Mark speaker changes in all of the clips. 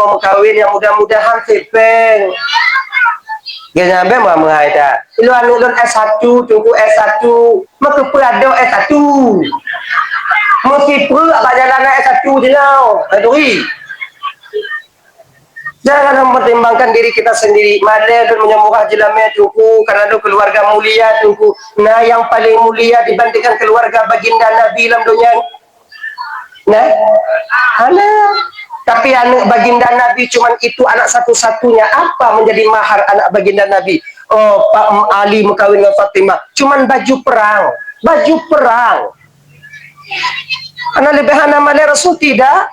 Speaker 1: mau kawin yang mudah-mudahan tipeng. Dia nyampe mau mengaita. Iluan S1 tunggu S1, maka perado S1. Mesti perlu apa jalan S1 je now. Adui. Jangan mempertimbangkan diri kita sendiri. Mana dan menyembuhkan jelamnya tunggu karena ada keluarga mulia tunggu. Nah yang paling mulia dibandingkan keluarga baginda Nabi dalam dunia. Nah, anak. Tapi anak baginda Nabi cuma itu anak satu-satunya. Apa menjadi mahar anak baginda Nabi? Oh, Pak Ali mengkawin dengan Fatimah. Cuman baju perang. Baju perang. Karena lebih nama Rasul tidak.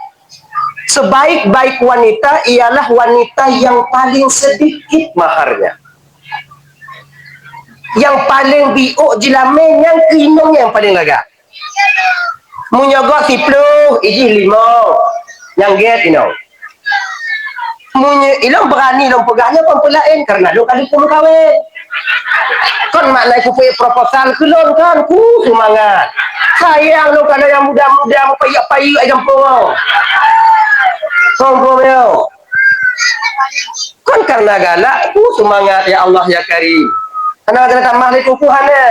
Speaker 1: Sebaik-baik wanita ialah wanita yang paling sedikit maharnya. Yang paling biuk jilame yang kinong yang paling lagak. Munyogok 10, iji 5. Yang get inong. Ilang berani ilang pegahnya pempelain karena lu kali pun kawin. Kon maknai ku proposal kelon kan ku semangat. Sayang lu kalau yang muda-muda mau payak-payak aja pun. Sombongnya. Kan karena galak, semangat ya Allah ya Karim. Karena kena tambah di kukuhannya.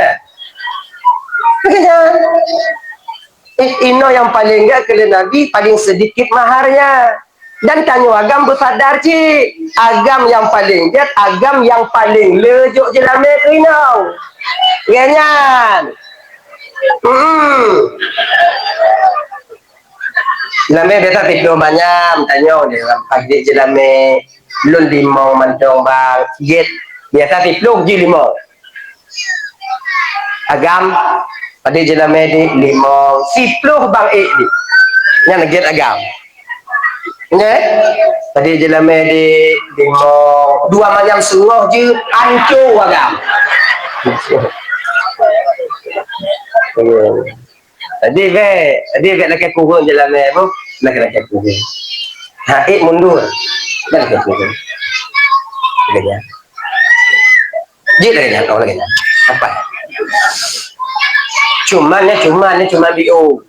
Speaker 1: Ino yang paling enggak ke Nabi paling sedikit maharnya. Dan tanya agam bersadar cik. Agam yang paling jet, agam yang paling lejuk jelame ke ino. Ganyan. Jelame beta tidur banyak, tanya dia pagi jelame belum limau mantong bang, jet biasa tidur je limau. Agam pada jelame di limau, 10 bang di, yang jet agam. Ne, pada jelame di limau 2 macam sungoh je, hancur agam. Tadi vet laki kurung jalan apa? Laki kurung. Haik mundur. Laki kurung. Lagi. Jid lagi kau lagi. Apa? Cuma bio.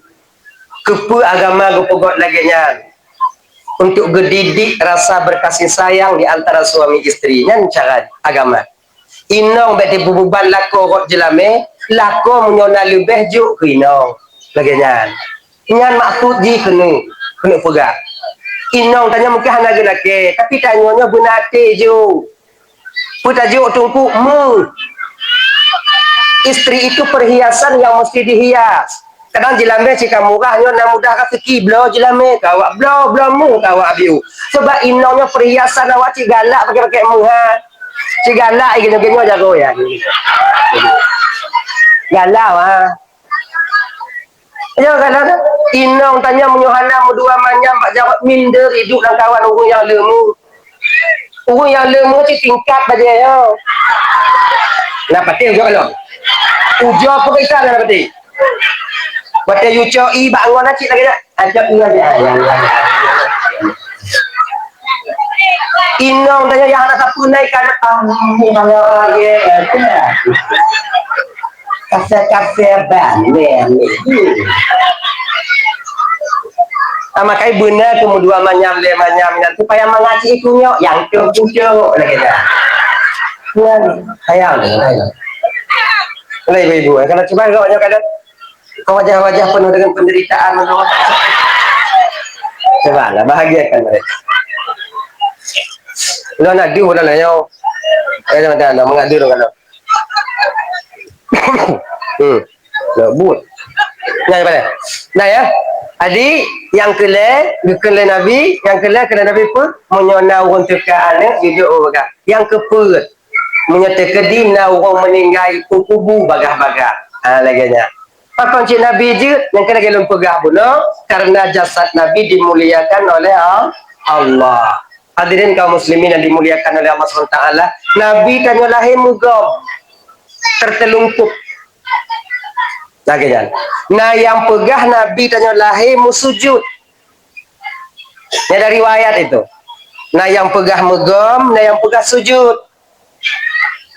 Speaker 1: Kepu agama gopogot lagi nya. Untuk gedidik rasa berkasih sayang di antara suami istri nya cara agama. Inong beti bububan lako rot jelame, lako menyona lebih juk ke inong. Lagi nyan maksud ji kena pegang. Inong tanya mungkin hana lagi, tapi tanyanya benate jo. Putajuk tungku istri itu perhiasan yang mesti dihias. Kadang jelame jika murahnya nak mudah ka seki blo jelame kawak blo mu kawak biu. Sebab inongnya perhiasan awak cik galak pakai muha. Cik galak gini-gini jago ya. Galak ah. Ya kan inong tanya menyuhana dua manyam pak jawab minder hidup dan kawan urung yang lemu. Urung yang lemu tu tingkat baje yo. Nak pati jo lo. Ujo apa kita nak pati? Pati ujo I bangun acik lagi dak. Ajak dia dia. Inong tanya yang anak sapu naik kan lagi. Kase banner ni. Makai benar tu dua manyam supaya mengaji ikunya yang cucu lagi dah. Sayang. Lebih ibu, kalau cuma kau kadang kau wajah-wajah penuh dengan penderitaan coba lah bahagiakan mereka. Lo nak diu dah lah yo. Jangan mengadu dengan lo. Lebut. Nah, pada. Nah ya. Adi yang kele Nabi, yang kele Nabi pun menyona orang teka anak video baga. Yang keput menyatakan dina orang meninggal kubu bagah-bagah. Laginya. Pakon cik Nabi je yang kena gelem pegah bunuh karena jasad Nabi dimuliakan oleh Allah. Hadirin kaum muslimin yang dimuliakan oleh Allah SWT. Nabi tanya lahir mugam tertelungkup. Lagi jangan. Nah yang pegah Nabi tanya lahir musujud. Ini ada riwayat itu. Nah yang pegah megam, nah yang pegah sujud.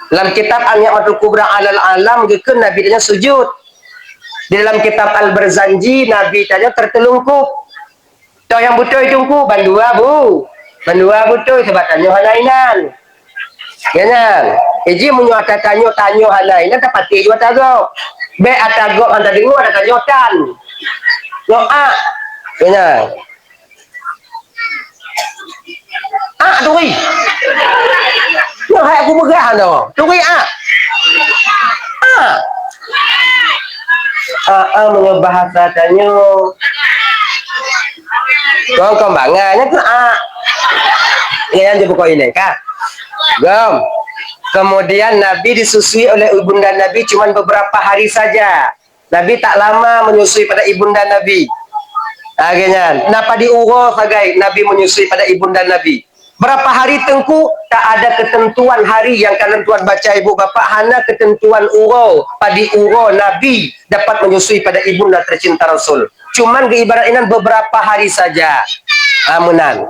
Speaker 1: Dalam kitab Al-Ni'matul Kubra Alal Alam gitu Nabi tanya sujud. Di dalam kitab Al-Barzanji Nabi tanya tertelungkup. Tahu yang betul itu ku bandua bu. Mendua betul sebab tanya halainan. Jangan. Iji munyo ata tanyo halainan tak pati juga tagap. Be atagap anda dengar ada tanyotan. Doa. Jangan. Tui. Yo hai aku begah tu. Tui menyo bahasa tanyo. Kau bangannya tu Yang dia buka ini kah? Gom. Kemudian Nabi disusui oleh ibunda Nabi cuma beberapa hari saja. Nabi tak lama menyusui pada ibunda Nabi. Akhirnya, napa diurus sagai Nabi menyusui pada ibunda Nabi. Berapa hari tengku tak ada ketentuan hari yang kalian tuan baca ibu bapa, hanya ketentuan uro padi uro Nabi dapat menyusui pada ibunda tercinta Rasul. Cuman diibaratkan beberapa hari saja. Amunan.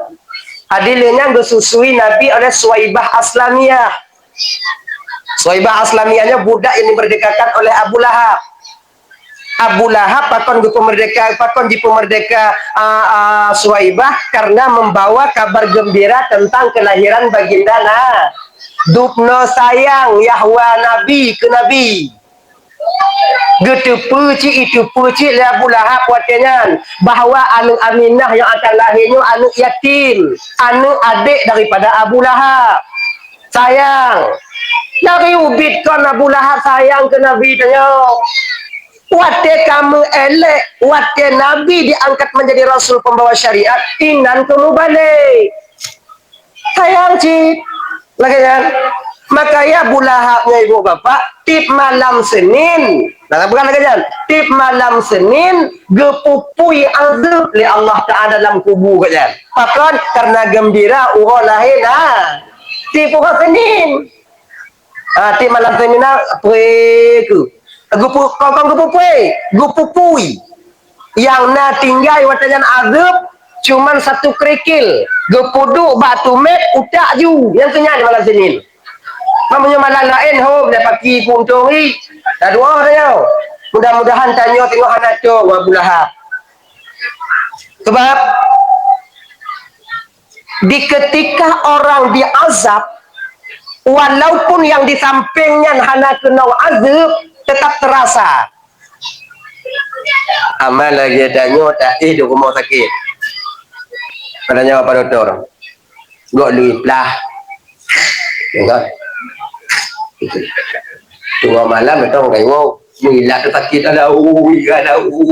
Speaker 1: Adilnya disusui Nabi oleh Suwaibah Aslamiyah. Suwaibah Aslamiyahnya budak yang dimerdekakan oleh Abu Lahab. Abu Lahab pakon di pemerdeka Suwaibah karena membawa kabar gembira tentang kelahiran baginda Dupno sayang Yahwa Nabi ke Nabi. Gitu itu puci Abu Lahab watenya bahawa anu Aminah yang akan lahirnya anu yatim, anu adik daripada Abu Lahab. Sayang. Dari ubitkan Abu Lahab sayang ke Nabi tanya. Wate kamu elek, wate Nabi diangkat menjadi Rasul pembawa syariat, inan kamu balik. Sayang cik. Lagi kan? Maka ya Abu Lahabnya ibu bapak, tip malam Senin. Nah, bukan lagi kan? Tip malam Senin, gepupui azab li Allah Ta'ala dalam kubur kan? Pakon karena gembira uho lahir lah. Tip uho Senin. Tip malam Senin gupupui yang na tinggal watajan azab cuman satu kerikil gepuduk batu mek utak ju yang kenyang malam Senin. Namanya malam lain home dah pagi puntori dah dua dia. Mudah-mudahan tanya tengok anak tu Abu Lahab. Sebab di ketika orang diazab walaupun yang di sampingnya hanya kena azab tetap terasa. Amal lagi tanya tak di rumah sakit. Katanya apa doktor? Gak duit lah. Enggak. Tunggu malam itu orang kaya milah tu sakit ada itu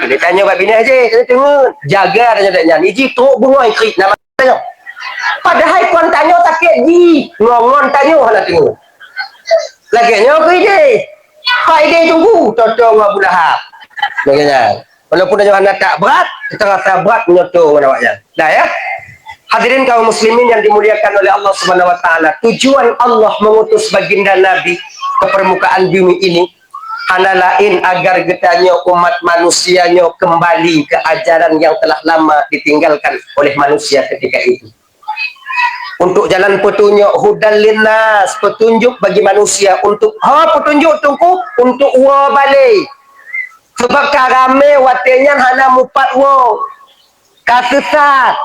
Speaker 1: dia tanya kat bini aja tengok jaga tanya ni tu bunga ikrit nama tanya padahal kau tanya sakit ji ngongon tanya nak tengok lagi nya ke ide tunggu totong Abu Lahab bagainya walaupun tanya anak tak berat kita rasa berat menyotong awaknya dah ya. Hadirin kaum muslimin yang dimuliakan oleh Allah Subhanahu wa taala, tujuan Allah mengutus baginda Nabi ke permukaan bumi ini hanya lain agar getanya umat manusianya kembali ke ajaran yang telah lama ditinggalkan oleh manusia ketika itu. Untuk jalan petunjuk hudan linnas, petunjuk bagi manusia untuk petunjuk tungku untuk wa balik. Sebab karame watenya hana mupat wa. Kasesat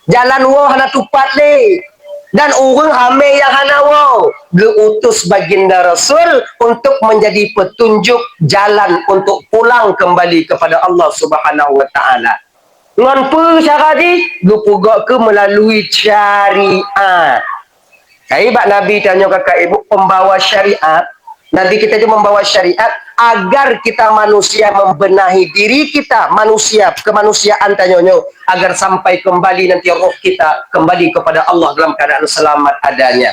Speaker 1: jalan wo hana tupat le dan urang hame yang hana wo diutus baginda Rasul untuk menjadi petunjuk jalan untuk pulang kembali kepada Allah Subhanahu wa taala. Ngan pu cara di gupugak ke melalui syariat. Bak Nabi tanya kakak ibu pembawa syariat. Nabi kita itu membawa syariat agar kita manusia membenahi diri kita manusia kemanusiaan tanyonyo agar sampai kembali nanti roh kita kembali kepada Allah dalam keadaan selamat adanya.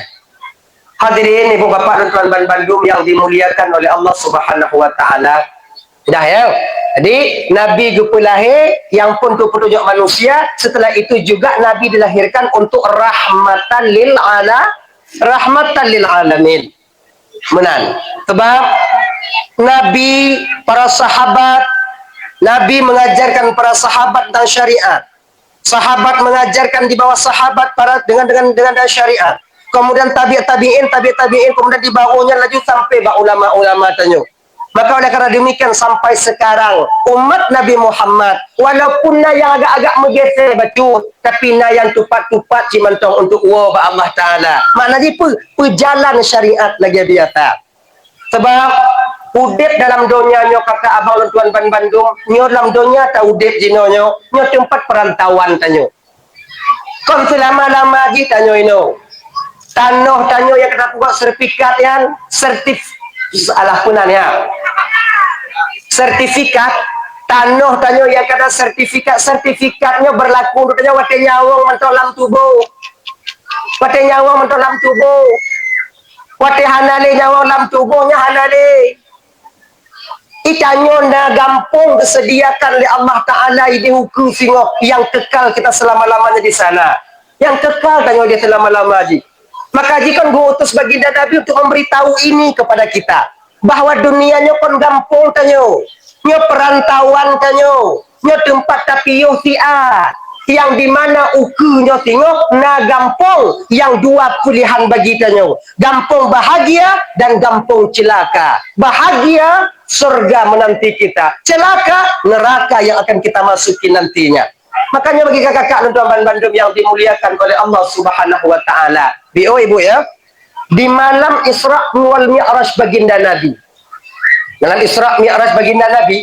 Speaker 1: Hadirin ibu bapak dan tuan-tuan Bandung yang dimuliakan oleh Allah Subhanahu wa taala. Dah ya. Jadi Nabi lahir yang pun tu petunjuk manusia, setelah itu juga Nabi dilahirkan untuk rahmatan lil alamin. Menan. Sebab Nabi, para sahabat, Nabi mengajarkan para sahabat tentang syariat. Sahabat mengajarkan di bawah sahabat para dengan syariat. Kemudian tabi'in, kemudian di bawahnya lagi sampai ulama-ulama tanya. Maka oleh karena demikian sampai sekarang umat Nabi Muhammad walaupun na yang agak-agak menggeser betul, tapi na yang tupat-tupat cimantong untuk Allah Taala. Maknanya pejalan syariat lagi biasa. Sebab udip dalam dunia nyo kata abang tuan Bandung, nyo dalam dunia tak udip jino nyo tempat perantauan tanyo. Kon selama-lama lagi tanyo ino. Tanyo yang kena buat sertifikat yang salah punannya. Sertifikat tanyo yang kata sertifikatnya berlaku untuk tanyo wate nyawang mentolam tubuh. Wate nyawang mentolam tubuh. Wate hanale nyawang dalam tubuhnya hanale. Itanyo na gampang disediakan oleh Allah Ta'ala ini hukum singok yang kekal kita selama-lamanya di sana. Yang kekal tanyo dia selama-lama lagi. Maka jika gua utus baginda Nabi untuk memberitahu ini kepada kita, bahwa dunianya pun gampang tanyo, nyo perantauan tanyo, nyo tempat tapi yuhtiat, yang dimana ukunya tengok na gampang yang dua pilihan bagi tanyo, gampang bahagia dan gampang celaka. Bahagia surga menanti kita, celaka neraka yang akan kita masuki nantinya. Makanya bagi kakak-kakak dan Bandung yang dimuliakan oleh Allah Subhanahu wa Ta'ala, ibu ya, di malam Isra wal Mi'raj baginda Nabi. Dalam Isra Mi'raj baginda Nabi,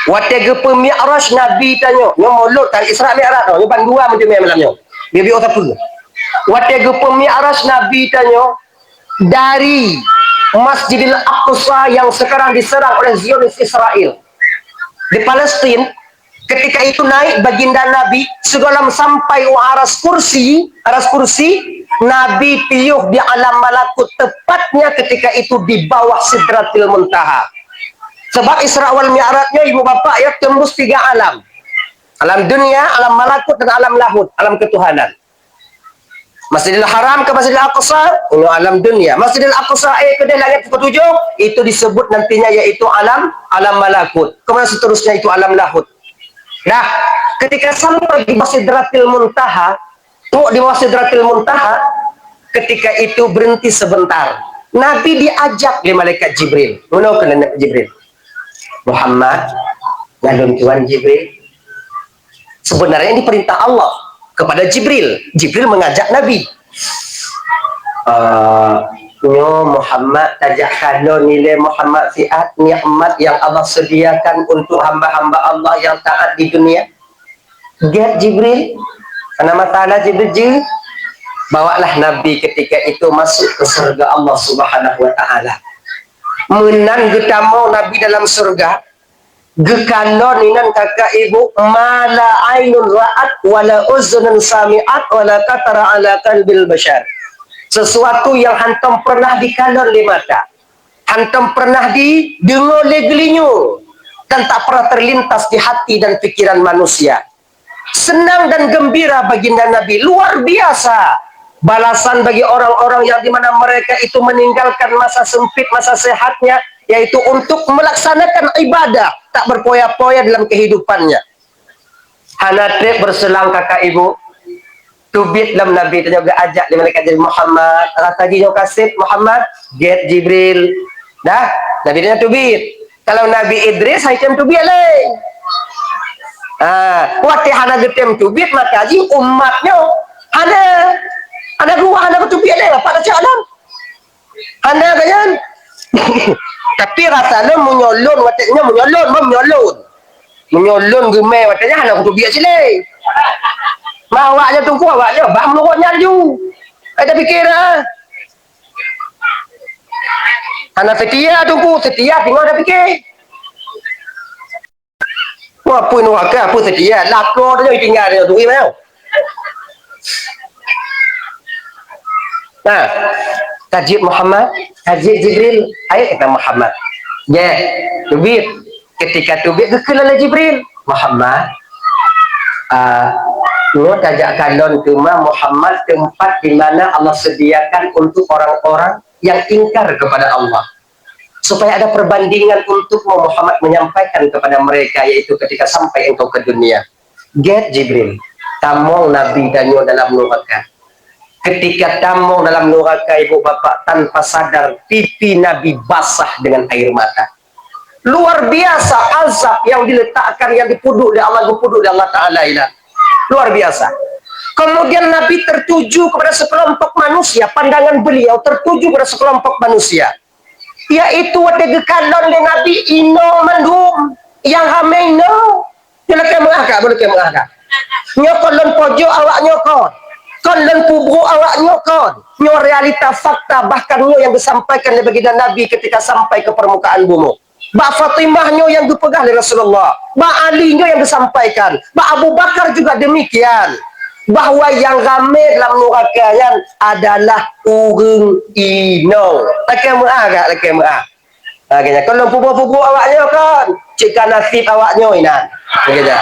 Speaker 1: watega pemi'raj Nabi tanyo, nyo mulut tan Isra Mi'raj nyo bandua macam malamnya. Bibi otak tu. Watega pemi'raj Nabi tanyo dari Masjidil Aqsa yang sekarang diserang oleh Zionis Israel di Palestina. Ketika itu naik baginda Nabi sebelum sampai aras kursi Nabi piuh di alam malakut, tepatnya ketika itu di bawah Sidratil Muntaha. Sebab Isra wal Mi'rajnya ibu bapak ya tembus 3 alam. Alam dunia, alam malakut dan alam lahut, alam ketuhanan. Masjidil Haram ke Masjidil Aqsa, itu alam dunia. Masjidil Aqsa ke langit ke-7 itu disebut nantinya yaitu alam malakut. Kemudian seterusnya itu alam lahut. Nah, ketika sampai di Sidratil Muntaha, di Sidratil Muntaha, ketika itu berhenti sebentar. Nabi diajak oleh malaikat Jibril. Mana kena Jibril? Muhammad, ngalun Tuhan Jibril. Sebenarnya ini perintah Allah kepada Jibril. Jibril mengajak Nabi. Muhammad tajak nilai Muhammad fiat nikmat yang Allah sediakan untuk hamba-hamba Allah yang taat di dunia. Get Jibril, karena masalah Jibril bawalah Nabi ketika itu masuk ke surga Allah Subhanahu wa Ta'ala. Menan getamu Nabi dalam surga, gekanon inan kakak ibu mala ainun ra'at wala uzunun sami'at wala katara ala qalbil bashar. Sesuatu yang hantam pernah dikanon di mata, hantam pernah didengar oleh gelinyo, dan tak pernah terlintas di hati dan pikiran manusia. Senang dan gembira baginda Nabi, luar biasa balasan bagi orang-orang yang dimana mereka itu meninggalkan masa sempit, masa sehatnya, yaitu untuk melaksanakan ibadah, tak berpoya-poya dalam kehidupannya. Hanatre berselang kakak ibu, tubit dalam Nabi dan juga ajak di malaikat jadi Muhammad, tadi nyo kasih Muhammad, get Jibril. Dah, Nabi dia tubit. Kalau Nabi Idris haitem tubit lain. Wati hana getem tubit maka ji umatnya ada dua hana tubit lain pada jalan. Hana kan? Tapi rasanya menyolon watenya menyolon gemai watenya hana tubit sile. Awaknya tunggu awaknya, bah meluknya ju. Ada fikir anak setia tunggu, setia tengok ada fikir. Wah, pun wakah pun setia, lakor dia tinggal dia tu imau. Nah, tajib Muhammad, tajib Jibril, ayat kata Muhammad. Ya, tubit. Ketika tubit kekelala Jibril, Muhammad. Lo tajak kalon cuma Muhammad tempat di mana Allah sediakan untuk orang-orang yang ingkar kepada Allah, supaya ada perbandingan untuk Muhammad menyampaikan kepada mereka, yaitu ketika sampai engkau ke dunia. Get Jibril, tamong Nabi danyo dalam neraka. Ketika tamong dalam neraka ibu bapak, tanpa sadar pipi Nabi basah dengan air mata. Luar biasa azab yang diletakkan, yang dipuduk oleh Allah, dipuduk oleh Allah Ta'ala ini. Luar biasa. Kemudian Nabi tertuju kepada sekelompok manusia, pandangan beliau tertuju kepada sekelompok manusia. Yaitu wadega kalon le Nabi ino mandum yang ramai ino. Boleh ke mengakak, boleh ke mengakak. Nyokolon pojok awak nyokon. Kolon kubur awak nyokon. Nyo realita fakta bahkan nyo yang disampaikan oleh baginda Nabi ketika sampai ke permukaan bumi. Mbak Fatimah nyo yang dipegang oleh Rasulullah. Mbak Ali nyo yang disampaikan. Mbak Abu Bakar juga demikian. Bahwa yang ramai dalam nurakayan adalah urung ino. Laki mu'ah. Akhirnya kalau pupuk-pupuk awaknya kan, jika nasib awaknya inan. Begitu.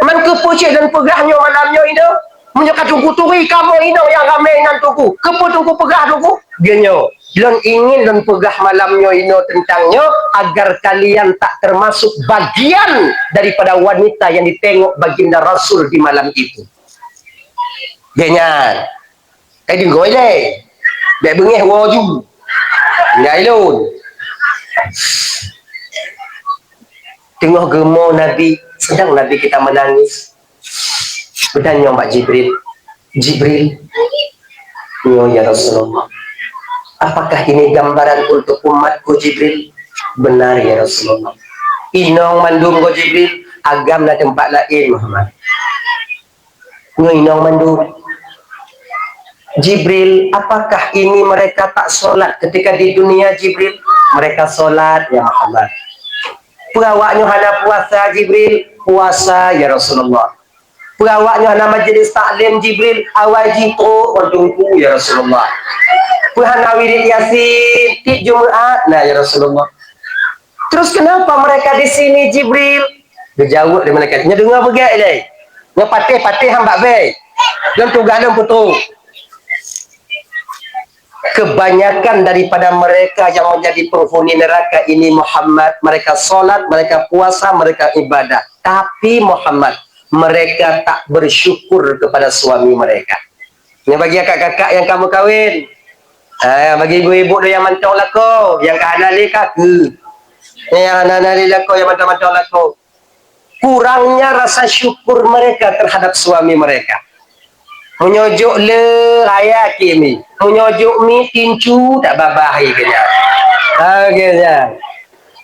Speaker 1: Man kepucik dan pegahnya malamnya itu, menyekat tunggu turi kamu ini yang ramai nan tunggu. Kepu tunggu pegah tunggu. Genyo. Dan ingin dan pegah malamnya ini tentangnya agar kalian tak termasuk bagian daripada wanita yang ditengok baginda Rasul di malam itu. Genyan. Đừng gọi đây để bưng nghe wo ju nhảy luôn tengok gemo Nabi, sedang Nabi kita menangis. Bertanya Mbak Jibril, ya Rasulullah, apakah ini gambaran untuk umatku Jibril? Benar ya Rasulullah. Inong mandum go Jibril, agam na tempat lain Muhammad. Inong mandum Jibril, apakah ini mereka tak solat ketika di dunia Jibril? Mereka solat ya Muhammad. Perawaknya hana puasa Jibril, puasa ya Rasulullah. Perawaknya hana majlis taklim Jibril, awajib tunggu ya Rasulullah. Hana wirid yasin, tik Jumaat, nah ya Rasulullah. Terus kenapa mereka di sini Jibril? Dijawab dari mereka. Nya dengar begitu deh. Nya patih hamba baik. Dan tugas dan putu. Kebanyakan daripada mereka yang menjadi penghuni neraka ini Muhammad, mereka solat, mereka puasa, mereka ibadah. Tapi Muhammad, mereka tak bersyukur kepada suami mereka. Ini bagi kakak-kakak yang kamu kawin, bagi ibu-ibu yang mantau lako, yang kehanali kaki, yang hanali lako, yang mantau lako. Kurangnya rasa syukur mereka terhadap suami mereka. Menyujuk le raya kimi, menyujuk mi tincu tak babahi kena. Akhirnya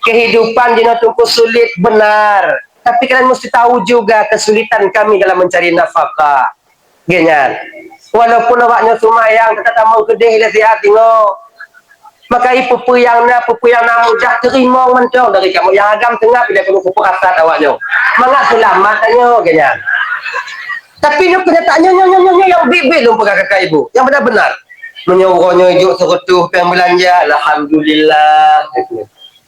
Speaker 1: kehidupan di tungku sulit benar, tapi kalian mesti tahu juga kesulitan kami dalam mencari nafkah. Genya, walaupun awaknya sumayang tetap mau kedih le sihat tengok. Maka ipu yang mudah terima mentong dari kamu yang agam tengah bila perlu kuperasat awaknya. Mangat selamat tanya genya. Tapi ini kenyataannya yang bibir lumpur kakak ibu. Yang benar-benar. Menyuruhnya hidup serutuh pengen belanja. Alhamdulillah.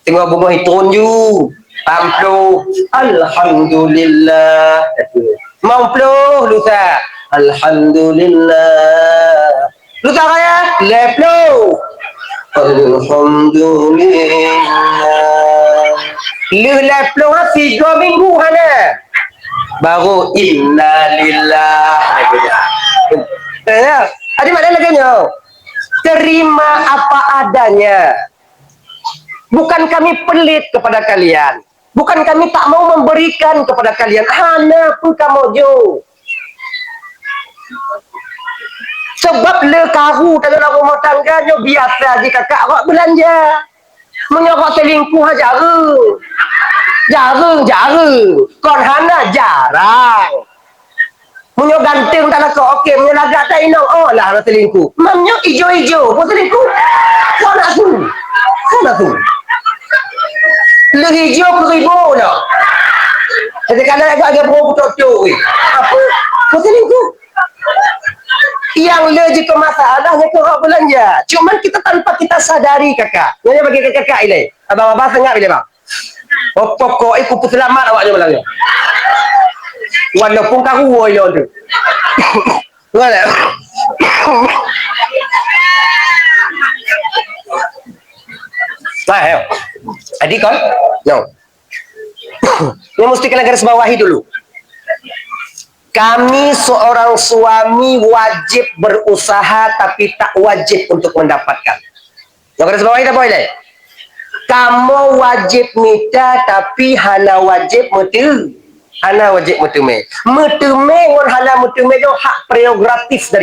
Speaker 1: Tengok bunga hitun ju. Ampluh. Alhamdulillah. Mampluh lusa. Alhamdulillah. Lusa kaya? Lepluh. Alhamdulillah. Lepluh nasi 2 minggu hana. Baru innalillah. Ada mana lagi terima apa adanya. Bukan kami pelit kepada kalian, bukan kami tak mau memberikan kepada kalian. Hana pun kamu jo. Sebab le karu dalam rumah tangganya biasa di kakak awak belanja. Menyokok selingkuh jarang. Kon hana jarang. Munyo ganteng tak nak okey, munyo lagak tak inang, oh lah nak selingkuh. Mamnya ijo-ijo, pun selingkuh. Kau nak tu. Le hijau beribu dah. Jadi kadang agak bro betul-betul. Apa? Pun selingkuh. Yang le jika masalahnya ke orang belanja. Cuma kita tanpa kita sadari kakak. Ini bagi kakak ini. Abang-abang sangat bila bang. Pokok ikut selamat awaknya belanja. Walaupun karu yo tu. Wala. Nah, adik kan? No. Ini mesti kalian garis bawahi dulu. Kami seorang suami wajib berusaha tapi tak wajib untuk mendapatkan. Yang garis bawahi tak boleh. kamu wajib minta tapi hana wajib mutu. Hana wajib mutu me. Mutu me ngon hana mutu me hak prerogatif dari